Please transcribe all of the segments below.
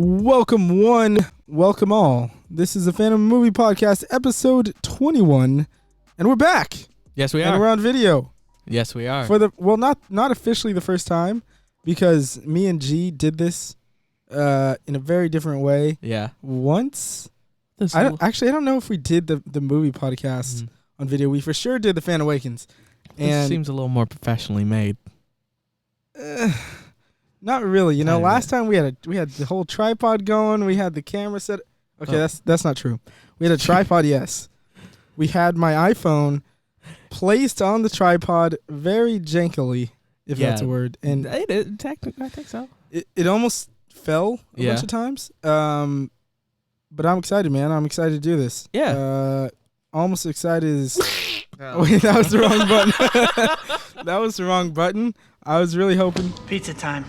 Welcome one, welcome all. This is the Fanema Movie Podcast, episode 21, and we're back. Yes, we are. And we're on video. Yes, we are. For not officially the first time, because me and G did this in a very different way. Yeah. Once. I don't know if we did the movie podcast on video. We for sure did the Fan Awakens. This seems a little more professionally made. Not really. You know, last time we had the whole tripod going. We had the camera set. Okay, that's not true. We had a tripod, yes. We had my iPhone placed on the tripod very jankily, if that's a word. And technically, I think so. It almost fell a bunch of times. But I'm excited, man. I'm excited to do this. Yeah. Almost excited is... Wait, that was the wrong button. That was the wrong button. I was really hoping... Pizza time.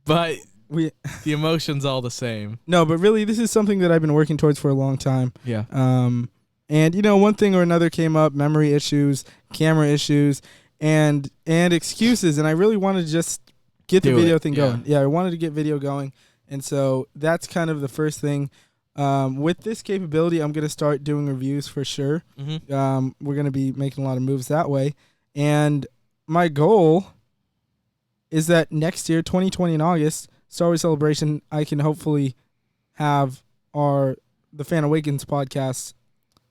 But the emotion's all the same. No, but really, this is something that I've been working towards for a long time. Yeah. And, you know, one thing or another came up, memory issues, camera issues, and excuses. And I really wanted to just get the video thing going. Yeah, I wanted to get video going. And so that's kind of the first thing. With this capability, I'm going to start doing reviews for sure. Mm-hmm. We're going to be making a lot of moves that way. And my goal is that next year, 2020 in August, Star Wars Celebration, I can hopefully have the Fan Awakens podcast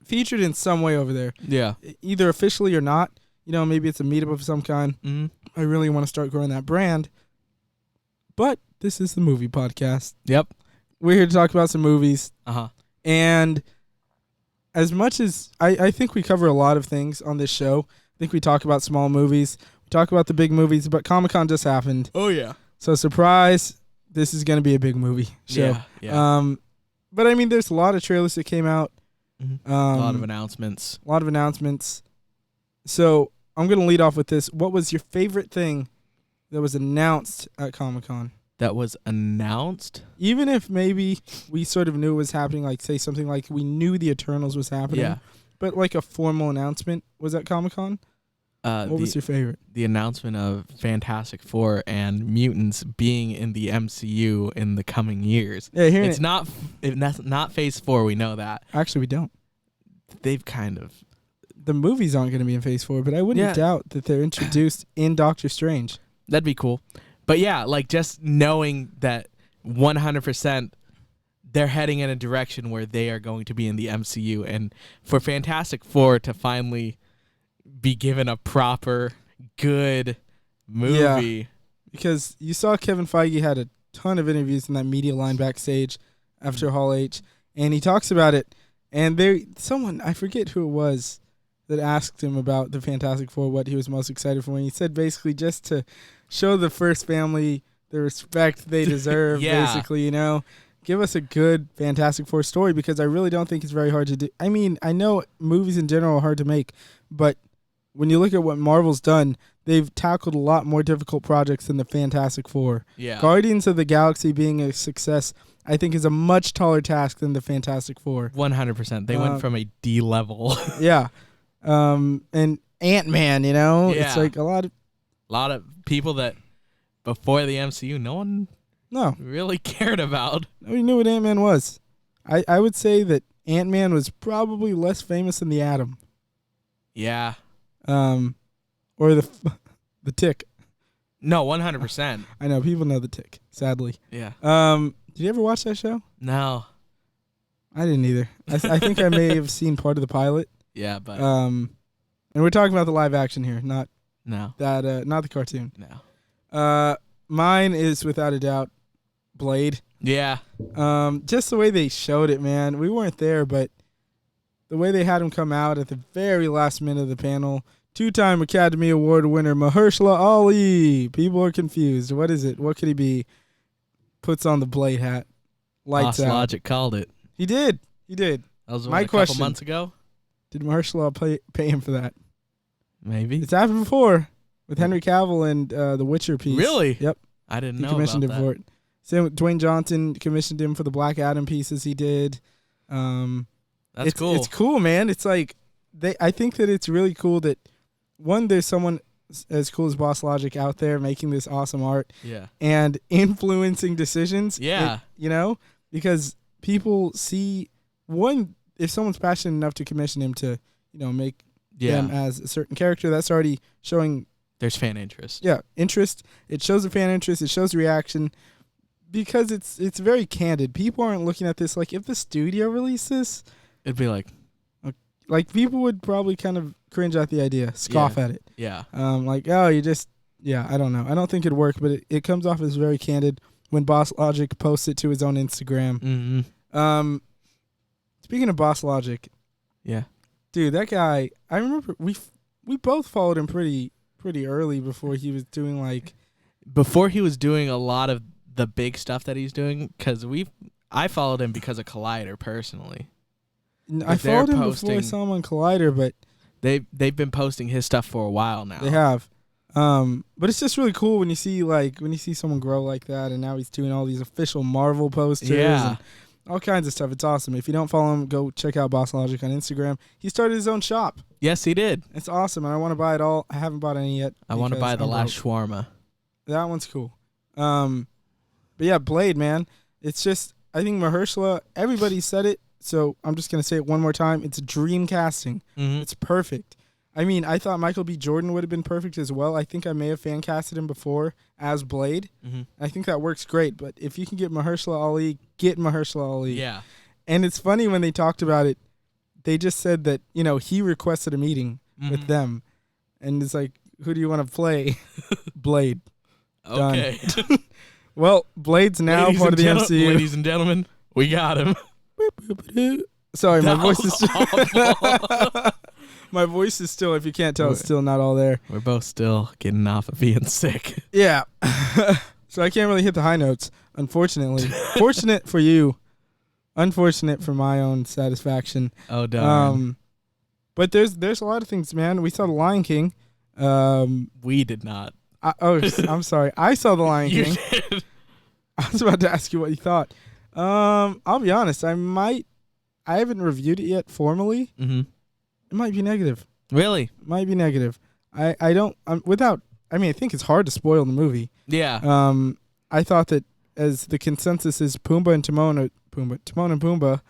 featured in some way over there. Yeah. Either officially or not. You know, maybe it's a meetup of some kind. Mm-hmm. I really want to start growing that brand. But this is the movie podcast. Yep. We're here to talk about some movies. Uh-huh. And as much as I think we cover a lot of things on this show, I think we talk about small movies. We talk about the big movies, but Comic-Con just happened. Oh, yeah. So, surprise, this is going to be a big movie show. Yeah. But, I mean, there's a lot of trailers that came out. Mm-hmm. A lot of announcements. So, I'm going to lead off with this. What was your favorite thing that was announced at Comic-Con? That was announced? Even if maybe we sort of knew it was happening, like, say something like we knew the Eternals was happening. Yeah. But, like, a formal announcement was at Comic-Con? What was your favorite? The announcement of Fantastic Four and mutants being in the MCU in the coming years. Yeah, it's not Phase 4, we know that. Actually, we don't. They've kind of... The movies aren't going to be in Phase 4, but I wouldn't doubt that they're introduced in Doctor Strange. That'd be cool. But yeah, like just knowing that 100% they're heading in a direction where they are going to be in the MCU, and for Fantastic Four to finally be given a proper, good movie. Yeah, because you saw Kevin Feige had a ton of interviews in that media line backstage after Hall H, and he talks about it, and someone, I forget who it was, that asked him about the Fantastic Four, what he was most excited for, and he said basically just to show the first family the respect they deserve, basically, you know. Give us a good Fantastic Four story, because I really don't think it's very hard to do. I mean, I know movies in general are hard to make, but when you look at what Marvel's done, they've tackled a lot more difficult projects than the Fantastic Four. Yeah. Guardians of the Galaxy being a success, I think, is a much taller task than the Fantastic Four. 100%. They went from a D level. Yeah. And Ant-Man, you know? Yeah. It's like a lot of people that before the MCU, no one really cared about. Nobody knew what Ant-Man was. I would say that Ant-Man was probably less famous than the Atom. Yeah. Or the Tick. No, 100%. I know, people know the Tick, sadly. Yeah. Did you ever watch that show? No. I didn't either. I think I may have seen part of the pilot. Yeah, but and we're talking about the live action here, not not the cartoon. No. Mine is without a doubt Blade. Yeah. Just the way they showed it, man. We weren't there, but the way they had him come out at the very last minute of the panel, 2-time Academy Award winner Mahershala Ali. People are confused. What is it? What could he be? Puts on the Blade hat. Lights out. Logic called it. He did. That was my a question. Couple months ago. Did Mahershala pay him for that? Maybe. It's happened before with Henry Cavill and the Witcher piece. Really? Yep. I didn't know He commissioned about him for it. Same with Dwayne Johnson commissioned him for the Black Adam pieces he did. That's cool. It's cool, man. It's like I think that it's really cool that one, there's someone as cool as Boss Logic out there making this awesome art. Yeah. And influencing decisions. Yeah. Because people see, one, if someone's passionate enough to commission him to, make them as a certain character, that's already showing. There's fan interest. Yeah, interest. It shows the fan interest. It shows reaction. Because it's very candid. People aren't looking at this like, if the studio released this, it'd be like people would probably kind of cringe at the idea, scoff at it. Yeah. Like, oh, I don't know. I don't think it'd work, but it comes off as very candid when Boss Logic posts it to his own Instagram. Mm-hmm. Speaking of Boss Logic, yeah, dude, that guy. I remember we both followed him pretty early before he was doing a lot of the big stuff that he's doing. Because I followed him because of Collider personally. I followed him before I saw him on Collider, but they've been posting his stuff for a while now. They have. But it's just really cool when you see someone grow like that, and now he's doing all these official Marvel posters and all kinds of stuff. It's awesome. If you don't follow him, go check out Boss Logic on Instagram. He started his own shop. Yes, he did. It's awesome, and I want to buy it all. I haven't bought any yet. I want to buy the last shawarma. That one's cool. But yeah, Blade, man. It's just, I think Mahershala, everybody said it, so I'm just going to say it one more time. It's dream casting. Mm-hmm. It's perfect. I mean, I thought Michael B. Jordan would have been perfect as well. I think I may have fan casted him before as Blade. Mm-hmm. I think that works great. But if you can get Mahershala Ali, get Mahershala Ali. Yeah. And it's funny when they talked about it, they just said that, he requested a meeting with them. And it's like, who do you want to play? Blade. Okay. Well, Blade's now part of the MCU. Ladies and gentlemen, we got him. Sorry, my voice is still my voice is still, if you can't tell, it's still not all there. We're both still getting off of being sick. Yeah. So I can't really hit the high notes, unfortunately. Fortunate for you. Unfortunate for my own satisfaction. Oh, darn. But there's a lot of things, man. We saw The Lion King. We did not. I'm sorry. I saw The Lion You King. did. I was about to ask you what you thought. I'll be honest. I haven't reviewed it yet formally. Mm-hmm. It might be negative. Really? It might be negative. I think it's hard to spoil the movie. Yeah. I thought that as the consensus is Timon and Pumbaa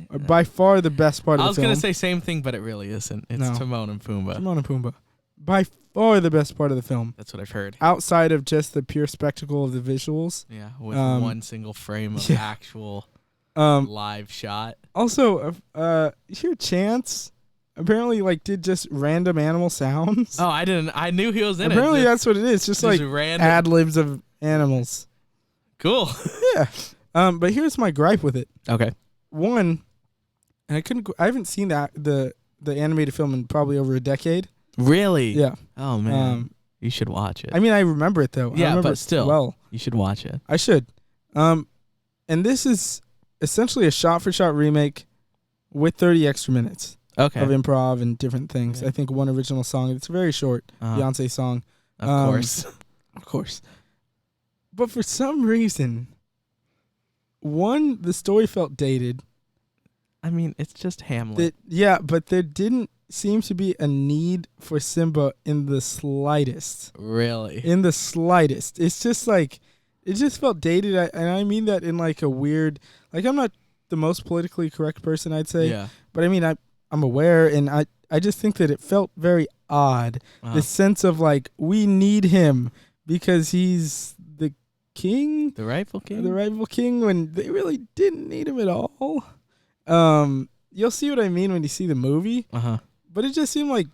are by far the best part of the film. I was going to say same thing, but it really isn't. It's Timon and Pumbaa. Timon and Pumbaa. By far the best part of the film. That's what I've heard. Outside of just the pure spectacle of the visuals. Yeah, with one single frame of actual live shot. Also, you hear Chance apparently did just random animal sounds. Oh, I didn't. I knew he was in it. Apparently that's what it is. Just like random ad-libs of animals. Cool. Yeah. But here's my gripe with it. Okay. One, and I haven't seen the animated film in probably over a decade. Really? Yeah. Oh man. You should watch it. I mean, I remember it though. Yeah, but still, well, you should watch it. I should. And this is essentially a shot-for-shot remake with 30 extra minutes of improv and different things. Okay. I think one original song. It's very short. Beyonce song. Of course. But for some reason, the story felt dated. I mean, it's just Hamlet. But there didn't seem to be a need for Simba in the slightest. Really? In the slightest. It's just it just felt dated. And I mean that in a weird, I'm not the most politically correct person, I'd say. Yeah. But I mean, I'm aware, and I just think that it felt very odd. The sense of we need him because he's the king. The rightful king? The rightful king, when they really didn't need him at all. You'll see what I mean when you see the movie. But it just seemed I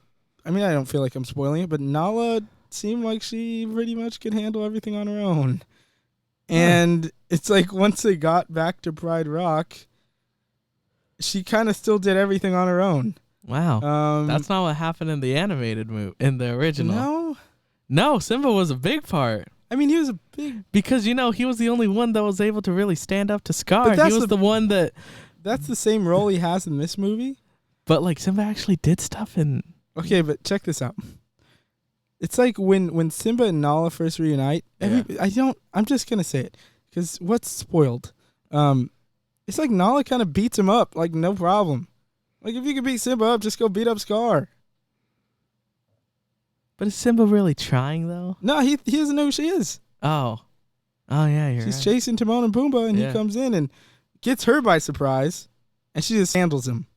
don't feel like I'm spoiling it, but Nala seemed like she pretty much could handle everything on her own. And it's once they got back to Pride Rock, she kind of still did everything on her own. Wow. That's not what happened in the animated movie, in the original. No, Simba was a big part. I mean, he was a big... Because, he was the only one that was able to really stand up to Scar. He was the one that... That's the same role he has in this movie. But Simba actually did stuff in... Okay, but check this out. It's when Simba and Nala first reunite. I'm just gonna say it because what's spoiled? It's Nala kind of beats him up no problem. If you can beat Simba up, just go beat up Scar. But is Simba really trying though? No, he doesn't know who she is. Oh yeah, She's chasing Timon and Pumbaa, and he comes in and gets her by surprise, and she just handles him.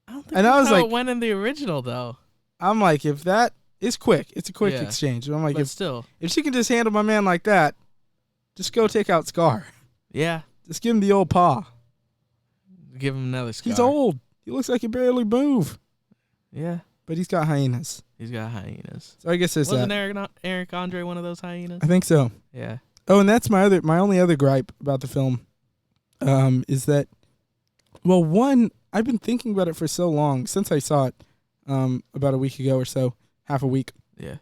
I don't think that's how it went in the original though. I'm like, if that is quick, it's a quick exchange. I'm like, if she can just handle my man like that, just go take out Scar. Yeah. Just give him the old paw. Give him another Scar. He's old. He looks like he barely move. Yeah. But he's got hyenas. So I guess there's Wasn't Eric Andre one of those hyenas? I think so. Yeah. Oh, and that's my only other gripe about the film, is that, well, one, I've been thinking about it for so long, since I saw it about a week ago or so, half a week. Yeah.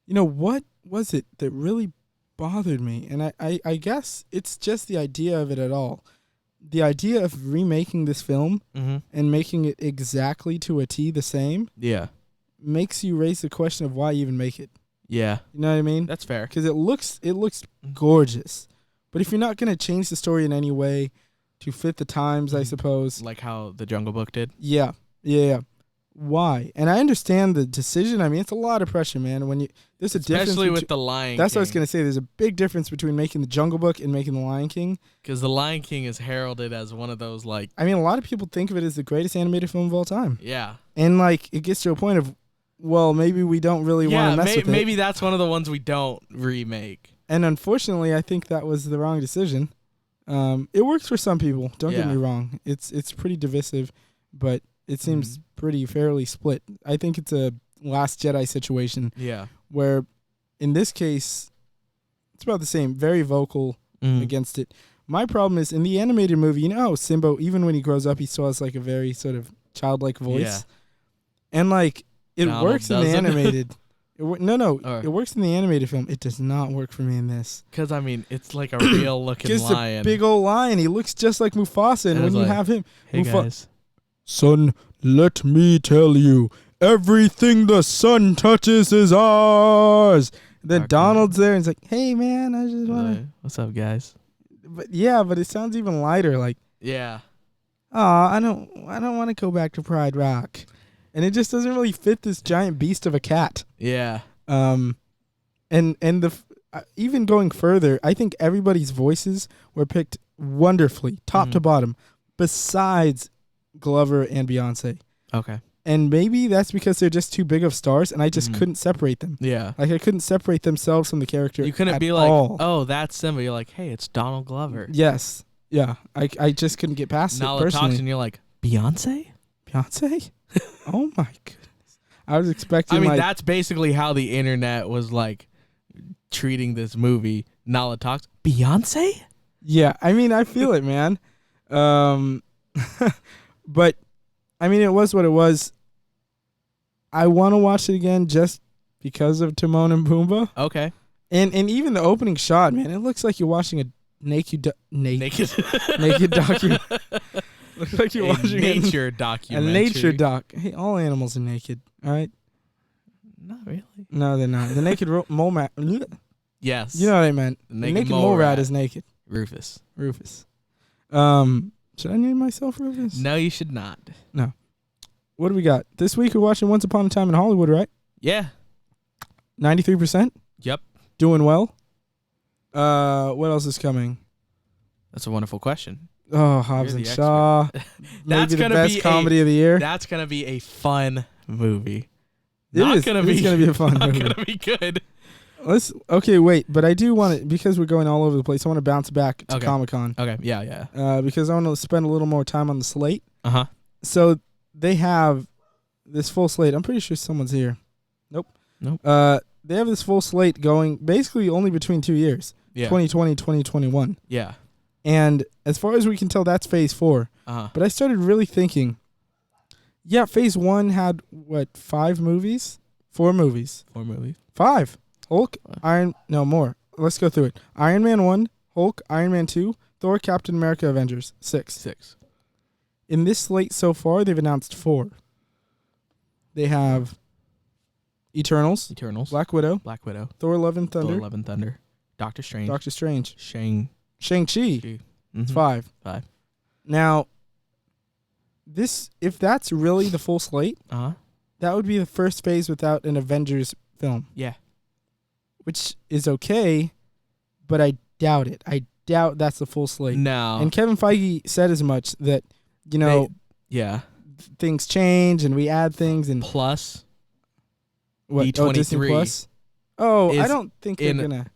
You know, what was it that really bothered me? And I guess it's just the idea of it at all. The idea of remaking this film and making it exactly to a T the same makes you raise the question of why even make it. Yeah. You know what I mean? That's fair. Because it looks gorgeous. But if you're not going to change the story in any way to fit the times, I suppose. Like how The Jungle Book did? Yeah. Why? And I understand the decision. I mean, it's a lot of pressure, man. When there's a difference, especially with The Lion King. That's what I was gonna say. There's a big difference between making The Jungle Book and making The Lion King. Because The Lion King is heralded as one of those like. I mean, a lot of people think of it as the greatest animated film of all time. Yeah. And like, it gets to a point of, well, maybe we don't really want to mess with it. Maybe that's one of the ones we don't remake. And unfortunately, I think that was the wrong decision. It works for some people. Don't get me wrong. It's pretty divisive, but it seems pretty fairly split. I think it's a Last Jedi situation. Yeah. Where, in this case, it's about the same. Very vocal against it. My problem is, in the animated movie, you know how Simba, even when he grows up, he still has like a very sort of childlike voice. Yeah. And like, it works in the animated. It works in the animated film. It does not work for me in this. Because, I mean, it's like a real looking lion. It's a big old lion. He looks just like Mufasa. And when you have him, hey guys. Son, let me tell you, everything the sun touches is ours. And then Donald's there and he's like, hey, man, I just want to. What's up, guys? But it sounds even lighter. Like, yeah. I don't want to go back to Pride Rock. And it just doesn't really fit this giant beast of a cat. Yeah. And even going further, I think everybody's voices were picked wonderfully, top to bottom, besides Glover and Beyonce. Okay. And maybe that's because they're just too big of stars, and I just couldn't separate them. Yeah. Like, I couldn't separate themselves from the character. You couldn't be like, oh, that's Simba. You're like, hey, it's Donald Glover. Yes. Yeah. I just couldn't get past Nala it personally. talks and you're like, Beyonce? Beyonce? Oh my goodness. I was expecting. I mean, that's basically how the internet was like treating this movie. Nala talks. Beyonce? Yeah, I mean, I feel it, man. But I mean, it was what it was. I want to watch it again just because of Timon and Pumbaa. Okay. And even the opening shot, man, it looks like you're watching a naked documentary. Looks like you're watching nature documentary. A nature doc. Hey, all animals are naked, all right? Not really. No, they're not. The naked mole rat. Yes. You know what I meant. The naked mole rat is naked. Rufus. Should I name myself Rufus? No, you should not. No. What do we got? This week we're watching Once Upon a Time in Hollywood, right? Yeah. 93%? Yep. Doing well? What else is coming? That's a wonderful question. Oh, Hobbs and Shaw. Maybe the best comedy of the year. That's going to be a fun movie. It's going to be a fun movie. It's going to be good. Okay, wait. But I do want to, because we're going all over the place, I want to bounce back to Comic-Con. Okay, yeah. Because I want to spend a little more time on the slate. Uh-huh. So they have this full slate. I'm pretty sure someone's here. Nope. They have this full slate going basically only between 2 years. Yeah. 2020, 2021. Yeah. And as far as we can tell, that's phase 4. Uh-huh. But I started really thinking, phase 1 had, 5 movies? 4 movies. 4 movies. 5. Hulk, more. Let's go through it. Iron Man 1, Hulk, Iron Man 2, Thor, Captain America, Avengers. 6. In this slate so far, they've announced 4. They have Eternals. Black Widow. Thor, Love and Thunder. Doctor Strange. Shang-Chi. It's 5. Now, if that's really the full slate, that would be the first phase without an Avengers film. Yeah. Which is okay, but I doubt it. I doubt that's the full slate. No. And Kevin Feige said as much that, things change and we add things and plus what? D23 Disney Plus? Oh, I don't think they're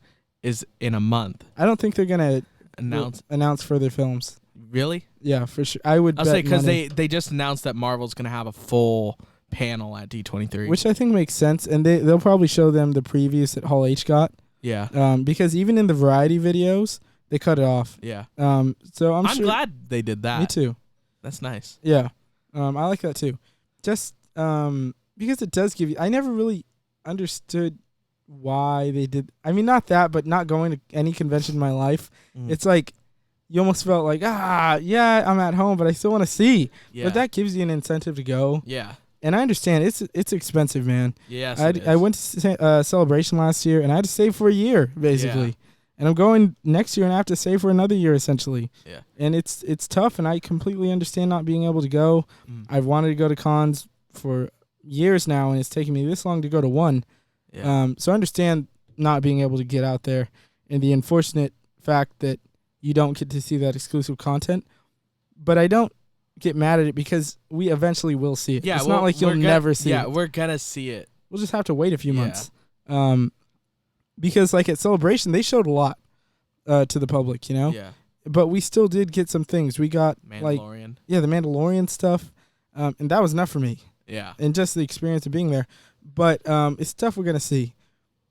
is in a month. I don't think they're gonna announce further films. Really? Yeah, for sure. I'll say because they just announced that Marvel's gonna have a full panel at D23, which I think makes sense, and they'll probably show them the previews that Hall H got. Yeah. Because even in the variety videos, they cut it off. Yeah. So I'm sure, glad they did that. Me too. That's nice. Yeah. I like that too. Just because it does give you. I never really understood why they did. I mean, not that, but not going to any convention in my life. It's like you almost felt like, yeah, I'm at home, but I still want to see. Yeah. But that gives you an incentive to go. Yeah. And I understand it's expensive, man. Yes, I went to Celebration last year, and I had to save for a year, basically. Yeah. And I'm going next year, and I have to save for another year, essentially. Yeah. And it's tough, and I completely understand not being able to go. I've wanted to go to cons for years now, and it's taken me this long to go to one. Yeah. So I understand not being able to get out there, and the unfortunate fact that you don't get to see that exclusive content. But I don't get mad at it because we eventually will see it. Yeah, it's not like you'll never see it. Yeah, we're going to see it. We'll just have to wait a few months. Because like at Celebration, they showed a lot to the public, Yeah. But we still did get some things. We got Mandalorian. the Mandalorian stuff, and that was enough for me. Yeah. And just the experience of being there. But it's stuff we're going to see.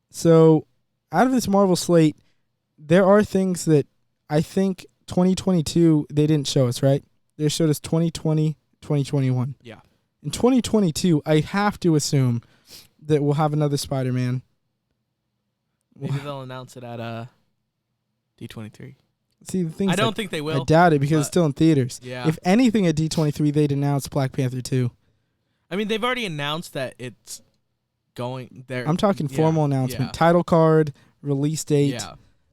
So out of this Marvel slate, there are things that I think 2022, they didn't show us, right? They showed us 2020, 2021. Yeah. In 2022, I have to assume that we'll have another Spider-Man. Maybe they'll announce it at D23. See, the thing I don't think they will. I doubt it because it's still in theaters. Yeah. If anything at D23, they'd announce Black Panther 2. I mean, they've already announced that it's going there. I'm talking formal announcement. Title card, release date.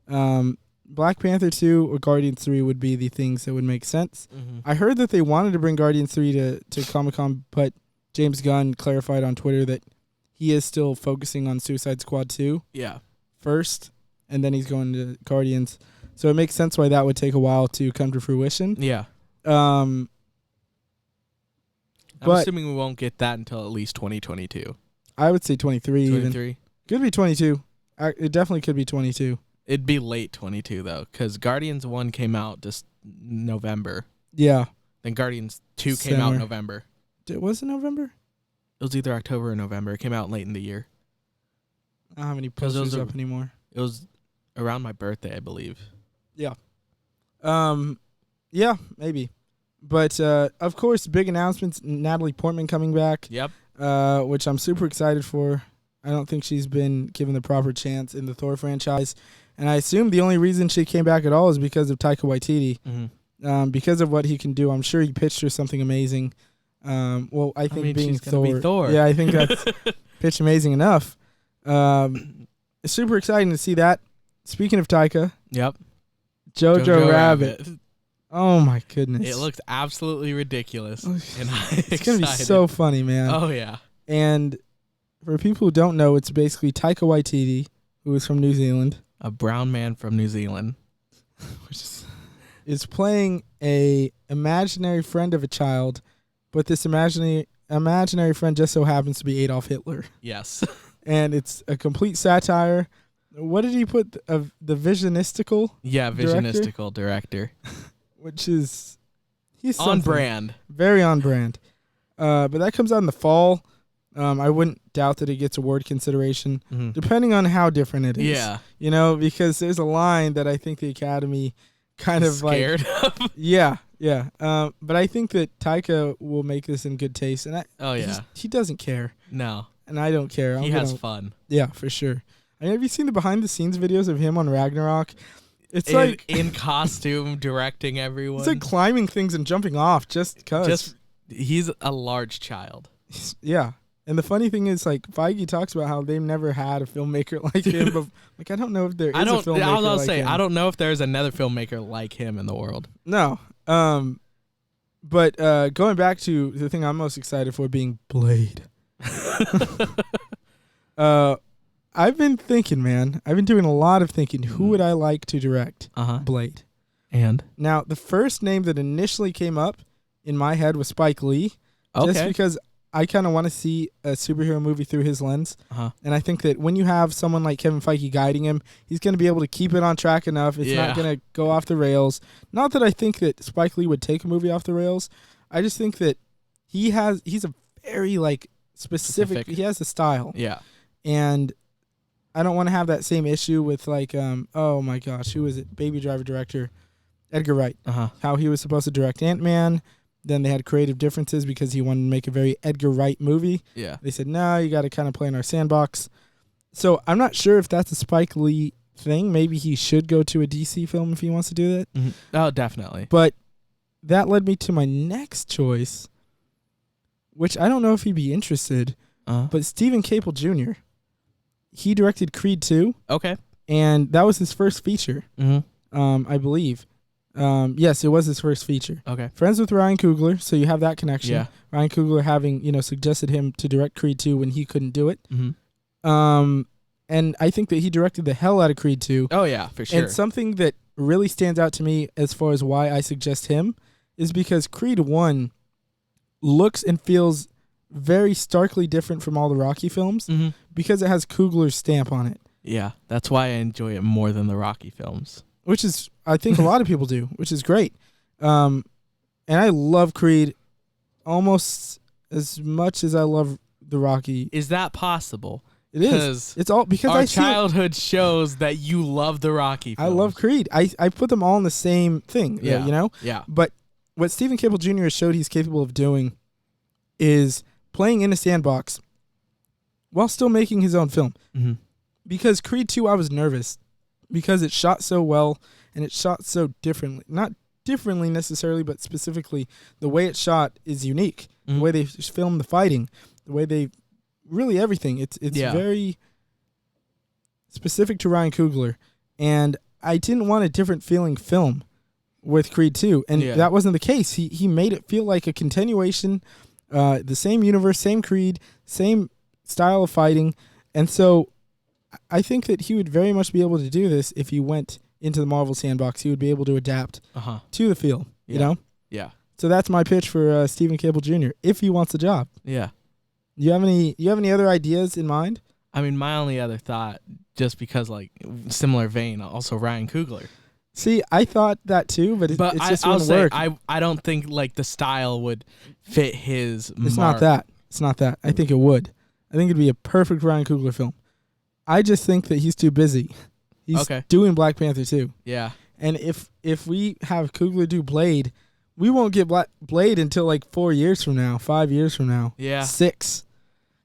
Yeah. Black Panther 2 or Guardians 3 would be the things that would make sense. Mm-hmm. I heard that they wanted to bring Guardians 3 to Comic-Con, but James Gunn clarified on Twitter that he is still focusing on Suicide Squad 2 first, and then he's going to Guardians. So it makes sense why that would take a while to come to fruition. Yeah. I'm assuming we won't get that until at least 2022. I would say 23 23? Even. Could be 22. It definitely could be 22. It'd be late 22, though, because Guardians 1 came out just November. Yeah. Then Guardians 2 came out in November. Was it November? It was either October or November. It came out late in the year. I don't have any posters up anymore. It was around my birthday, I believe. Yeah. Yeah, maybe. But, of course, big announcements. Natalie Portman coming back. Yep. Which I'm super excited for. I don't think she's been given the proper chance in the Thor franchise. And I assume the only reason she came back at all is because of Taika Waititi. Mm-hmm. Because of what he can do. I'm sure he pitched her something amazing. Well, I think being Thor. Yeah, I think that's pitch amazing enough. It's super exciting to see that. Speaking of Taika. Yep. Jojo Rabbit. Oh, my goodness. It looks absolutely ridiculous. And it's going to be so funny, man. Oh, yeah. And for people who don't know, it's basically Taika Waititi, who is from New Zealand. A brown man from New Zealand. Which is playing a imaginary friend of a child, but this imaginary friend just so happens to be Adolf Hitler. Yes. And it's a complete satire. What did he put? The visionistical? Yeah, visionistical director. Which is... he's on brand. Very on brand. But that comes out in the fall. I wouldn't doubt that it gets award consideration, depending on how different it is. Yeah. You know, because there's a line that I think the Academy kind of scared of. Yeah. But I think that Taika will make this in good taste. And he doesn't care. No. And I don't care. He has fun. Yeah, for sure. Have you seen the behind-the-scenes videos of him on Ragnarok? It's like in costume, directing everyone. It's like climbing things and jumping off just because. He's a large child. Yeah. And the funny thing is, like, Feige talks about how they've never had a filmmaker like him. But, like, I don't know if there is a filmmaker like him. I don't know if there's another filmmaker like him in the world. No. But going back to the thing I'm most excited for being Blade. I've been thinking, man. I've been doing a lot of thinking. Who would I like to direct Blade? And now, the first name that initially came up in my head was Spike Lee. Okay. Just because I kind of want to see a superhero movie through his lens. And I think that when you have someone like Kevin Feige guiding him, he's going to be able to keep it on track enough. It's not going to go off the rails. Not that I think that Spike Lee would take a movie off the rails. I just think that he's a very specific. He has a style. Yeah. And I don't want to have that same issue with oh my gosh, who was it? Baby Driver director Edgar Wright. How he was supposed to direct Ant-Man. Then they had creative differences because he wanted to make a very Edgar Wright movie. Yeah. They said, no, you got to kind of play in our sandbox. So I'm not sure if that's a Spike Lee thing. Maybe he should go to a DC film if he wants to do that. Mm-hmm. Oh, definitely. But that led me to my next choice, which I don't know if he'd be interested, but Stephen Caple Jr. He directed Creed 2. Okay. And that was his first feature, I believe. Yes, it was his first feature. Okay. Friends with Ryan Coogler, so you have that connection. Yeah. Ryan Coogler having, suggested him to direct Creed 2 when he couldn't do it. And I think that he directed the hell out of Creed 2. Oh, yeah, for sure. And something that really stands out to me as far as why I suggest him is because Creed 1 looks and feels very starkly different from all the Rocky films because it has Coogler's stamp on it. Yeah, that's why I enjoy it more than the Rocky films. Which is, I think a lot of people do, which is great. And I love Creed almost as much as I love the Rocky. Is that possible? It is. It's all because our childhood shows that you love the Rocky films. I love Creed. I put them all in the same thing, Yeah. But what Stephen Caple Jr. has showed he's capable of doing is playing in a sandbox while still making his own film. Because Creed 2, I was nervous because it shot so well and it shot so differently. Not differently necessarily, but specifically the way it's shot is unique. The way they film the fighting, the way they really everything. It's very specific to Ryan Coogler. And I didn't want a different feeling film with Creed 2. And that wasn't the case. He made it feel like a continuation, the same universe, same Creed, same style of fighting. And so I think that he would very much be able to do this if he went into the Marvel sandbox. He would be able to adapt to the film, you know? Yeah. So that's my pitch for Stephen Caple Jr. if he wants the job. Yeah. You have any other ideas in mind? I mean, my only other thought, just because similar vein, also Ryan Coogler. See, I thought that too, but it just wouldn't work. I don't think the style would fit his It's mark. It's not that. I think it would. I think it'd be a perfect Ryan Coogler film. I just think that he's too busy. He's doing Black Panther too. Yeah. And if we have Coogler do Blade, we won't get Blade until 4 years from now, 5 years from now. Yeah. 6.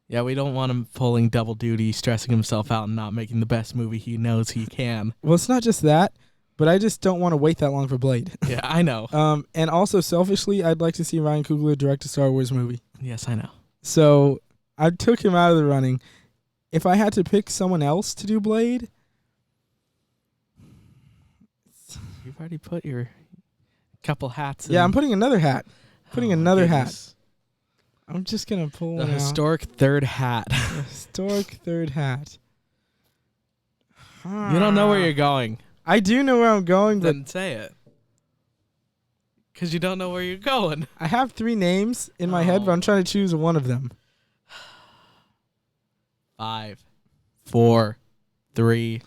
Yeah, we don't want him pulling double duty, stressing himself out, and not making the best movie he knows he can. Well, it's not just that, but I just don't want to wait that long for Blade. Yeah, I know. And also, selfishly, I'd like to see Ryan Coogler direct a Star Wars movie. Yes, I know. So I took him out of the running. If I had to pick someone else to do Blade... You've already put your couple hats in. Yeah, I'm putting another hat. Hat. I'm just going to pull the one out. historic third hat. The historic third hat. You don't know where you're going. I do know where I'm going, but... Then say it. Because you don't know where you're going. I have 3 names in my head, but I'm trying to choose one of them. 5, 4, 3,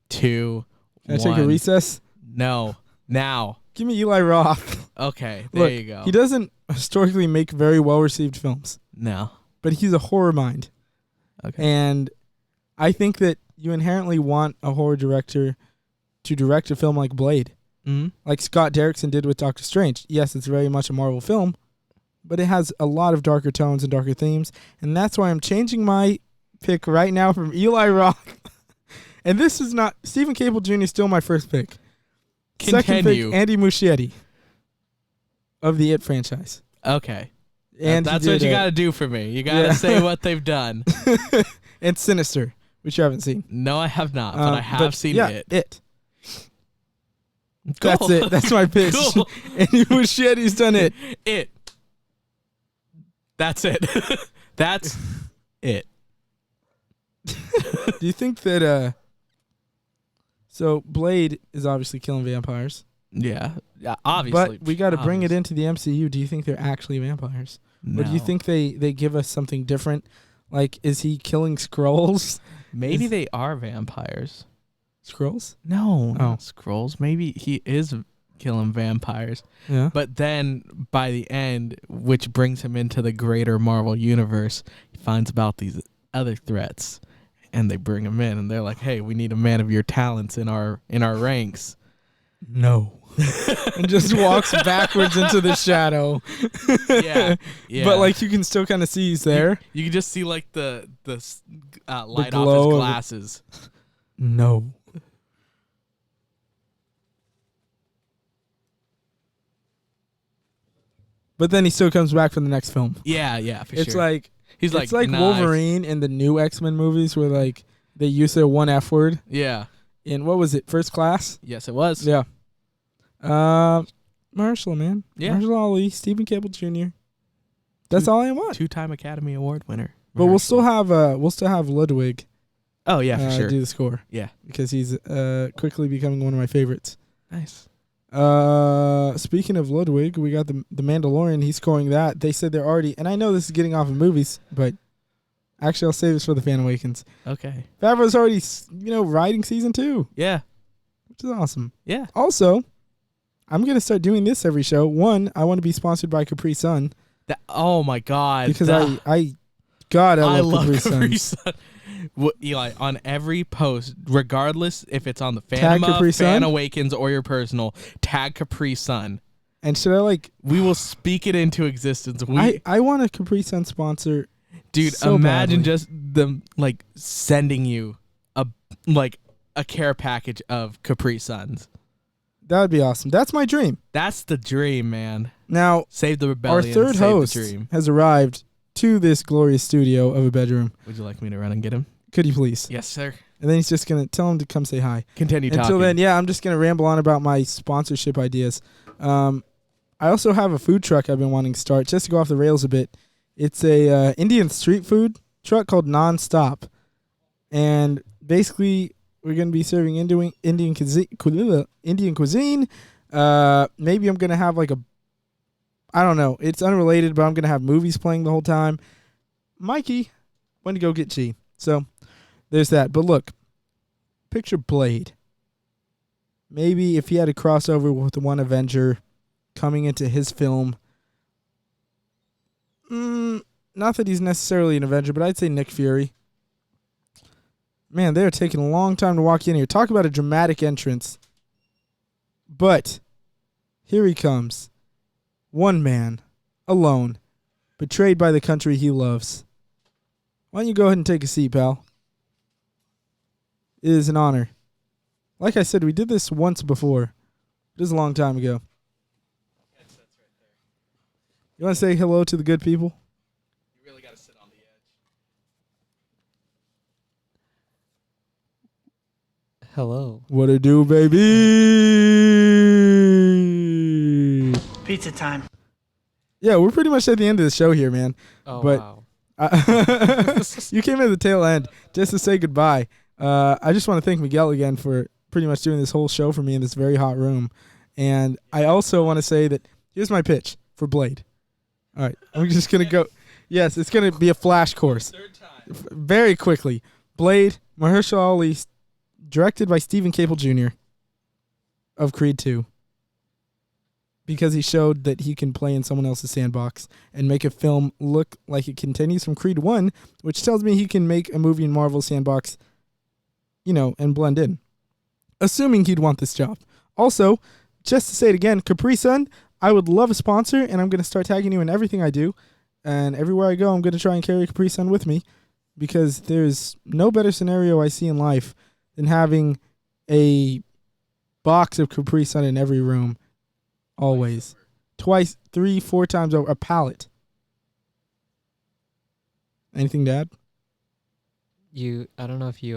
2, Can I take a recess? No. Now. Give me Eli Roth. Okay, there you go. He doesn't historically make very well-received films. No. But he's a horror mind. Okay. And I think that you inherently want a horror director to direct a film like Blade. Like Scott Derrickson did with Doctor Strange. Yes, it's very much a Marvel film, but it has a lot of darker tones and darker themes. And that's why I'm changing my pick right now from Eli Roth. And this is not... Stephen Caple Jr. is still my first pick. Continue. Second pick, Andy Muschietti of the It franchise. Okay. And that's what you got to do for me. You got to say what they've done. And Sinister, which you haven't seen. No, I have not, but I have seen it. It. Cool. That's it. That's my pitch. Cool. Andy Muschietti's done it. It. That's it. That's it. Do you think that so Blade is obviously killing vampires? Yeah, obviously. But we got to bring it into the MCU. Do you think they're actually vampires? No. Or do you think they give us something different? Like, is he killing Skrulls? Maybe they are vampires. Skrulls? No, Oh. not Skrulls. Maybe he is killing vampires. Yeah. But then by the end, which brings him into the greater Marvel universe, he finds about these other threats, and they bring him in, and they're like, "Hey, we need a man of your talents in our ranks." No. And just walks backwards into the shadow. Yeah. But like you can still kind of see he's there. You can just see like the light glow off his of it. glasses. No. But then he still comes back for the next film. Yeah, for It's sure. like He's it's like like nice. Wolverine in the new X-Men movies where like they use their one F word Yeah. in what was it? First Class? Yes, it was. Yeah. Marshall, man. Yeah. Marshall Ali, Stephen Cable Jr. That's all I want. 2-time Academy Award winner. But we'll still have Ludwig Oh yeah, for sure. do the score. Yeah. Because he's quickly becoming one of my favorites. Nice. Speaking of Ludwig, we got the Mandalorian. He's scoring that. They said they're already, and I know this is getting off of movies, but actually I'll save this for the Fan Awakens. Okay. Favreau's already, writing season 2, Yeah. which is awesome. Yeah. Also, I'm gonna start doing this every show. One, I want to be sponsored by Capri Sun Oh my God. because I love Capri Capri Sun. Sun. Eli, on every post, regardless if it's on the Tag Capri Fanema, Fan Sun? Awakens, or your personal, tag Capri Sun. And should I We will speak it into existence. I want a Capri Sun sponsor. Dude, so imagine badly. just them sending you a care package of Capri Suns. That would be awesome. That's my dream. That's the dream, man. Now, Save the our rebellion. third save host the dream. has arrived to this glorious studio of a bedroom. Would you like me to run and get him? Could you please? Yes, sir. And then he's just going to tell him to come say hi. Continue talking. Until then, I'm just going to ramble on about my sponsorship ideas. I also have a food truck I've been wanting to start, just to go off the rails a bit. It's a Indian street food truck called Non-Stop. And basically, we're going to be serving Indian cuisine. Maybe I'm going to have I don't know. It's unrelated, but I'm going to have movies playing the whole time. Mikey went to go get tea. So there's that. But look, picture Blade. Maybe if he had a crossover with the one Avenger coming into his film. Not that he's necessarily an Avenger, but I'd say Nick Fury. Man, they're taking a long time to walk in here. Talk about a dramatic entrance. But here he comes. One man, alone, betrayed by the country he loves. Why don't you go ahead and take a seat, pal? It is an honor. Like I said, we did this once before. It was a long time ago. You want to say hello to the good people? You really got to sit on the edge. Hello. What it do, baby? Pizza time. Yeah, we're pretty much at the end of the show here, man. Oh, But- wow. You came in at the tail end just to say goodbye. I just want to thank Miguel again for pretty much doing this whole show for me in this very hot room. And I also want to say that here's my pitch for Blade. All right, I'm just going to go. Yes, it's going to be a flash course. Third time. Very quickly. Blade, Mahershala Ali, directed by Stephen Cable Jr. of Creed 2. Because he showed that he can play in someone else's sandbox and make a film look like it continues from Creed 1, which tells me he can make a movie in Marvel's sandbox, and blend in. Assuming he'd want this job. Also, just to say it again, Capri Sun, I would love a sponsor, and I'm going to start tagging you in everything I do. And everywhere I go, I'm going to try and carry Capri Sun with me because there's no better scenario I see in life than having a box of Capri Sun in every room. Always. Twice, 3, 4 times over. A pallet. Anything to add? I don't know if you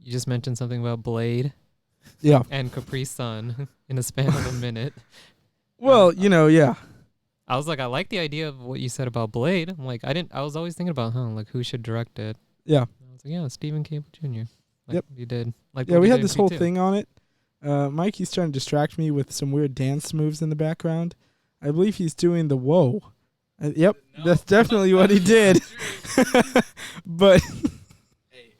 just mentioned something about Blade Yeah. and Capri Sun in a span of a minute. Well, yeah. I was like, I like the idea of what you said about Blade. I'm like, I was always thinking about, like who should direct it. Yeah. I was like, yeah, Stephen Cable Jr. Like Yep. you did. Like Yeah, we had this whole thing on it. Mikey's trying to distract me with some weird dance moves in the background. I believe he's doing the whoa. Yep, no, that's definitely what he did. But hey,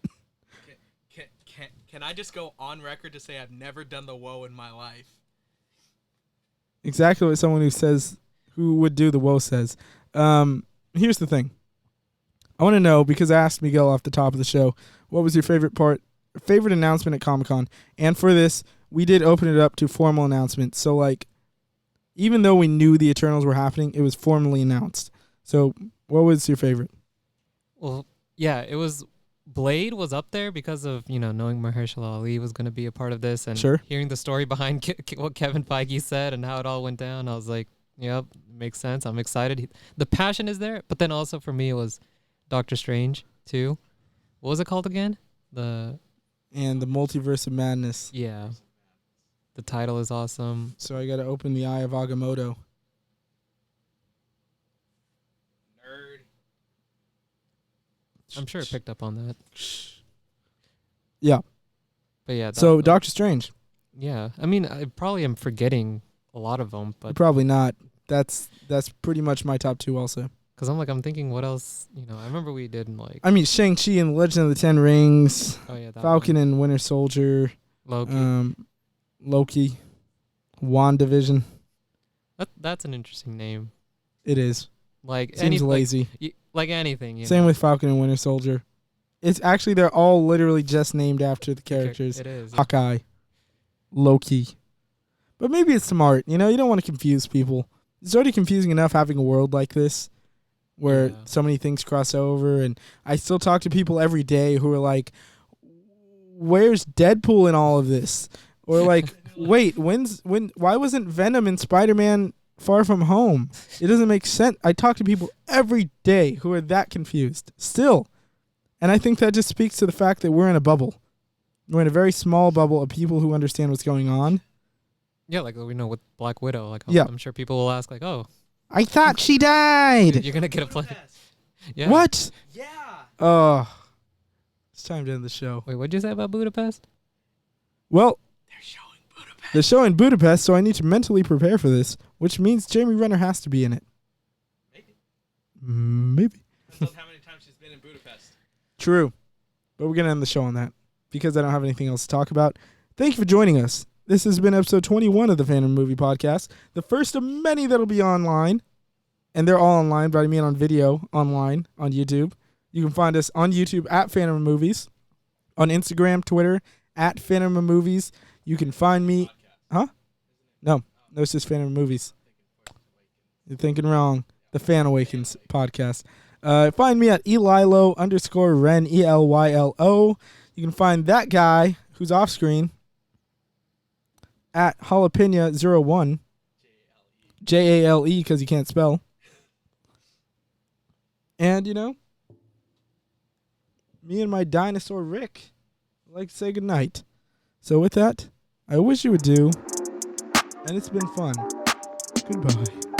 can I just go on record to say I've never done the whoa in my life? Exactly what someone who would do the whoa says. Here's the thing. I want to know, because I asked Miguel off the top of the show, what was your favorite announcement at Comic-Con? And for this, we did open it up to formal announcements. So, like, even though we knew the Eternals were happening, it was formally announced. So, what was your favorite? Well, yeah, it was Blade was up there because of, knowing Mahershala Ali was going to be a part of this and hearing the story behind what Kevin Feige said and how it all went down. I was like, yep, makes sense. I'm excited. The passion is there. But then also for me, it was Doctor Strange, too. What was it called again? And the Multiverse of Madness. Yeah. The title is awesome. So I got to open the Eye of Agamotto. Nerd. I'm sure it picked up on that. Yeah. But yeah. So Doctor Strange. Yeah. I mean, I probably am forgetting a lot of them, but probably not. That's pretty much my top 2 also. Because I'm thinking what else, I remember we did I mean, Shang-Chi and the Legend of the Ten Rings. Oh, yeah. Falcon and Winter Soldier. Loki. WandaVision. That's an interesting name. It is. Like seems lazy. Like anything. Same with Falcon and Winter Soldier. It's actually, they're all literally just named after the characters. It is. Hawkeye. Loki. But maybe it's smart. You don't want to confuse people. It's already confusing enough having a world like this where so many things cross over. And I still talk to people every day who are like, where's Deadpool in all of this? Or like, wait, why wasn't Venom in Spider-Man Far From Home? It doesn't make sense. I talk to people every day who are that confused still. And I think that just speaks to the fact that we're in a bubble. We're in a very small bubble of people who understand what's going on. Yeah, like we know with Black Widow. Like, I'm sure people will ask, like, "Oh, I thought she died." You're gonna get a play. Yeah. What? Yeah. Oh, it's time to end the show. Wait, what'd you say about Budapest? Well, they're showing Budapest, so I need to mentally prepare for this, which means Jeremy Renner has to be in it. Maybe. Depends on how many times she's been in Budapest. True, but we're gonna end the show on that because I don't have anything else to talk about. Thank you for joining us. This has been episode 21 of the Fanema Movie Podcast, the first of many that'll be online. And they're all online, but I mean on video, online, on YouTube. You can find us on YouTube at Fanema Movies, on Instagram, Twitter, at Fanema Movies. You can find me... Huh? No, it's just Fanema Movies. You're thinking wrong. The Fan Awakens podcast. Find me at Elilo_Ren, ELYLO. You can find that guy who's off screen at Jalapena01, JALE because he can't spell. And, me and my dinosaur Rick would like to say goodnight. So with that, I wish you would do, and it's been fun. Goodbye.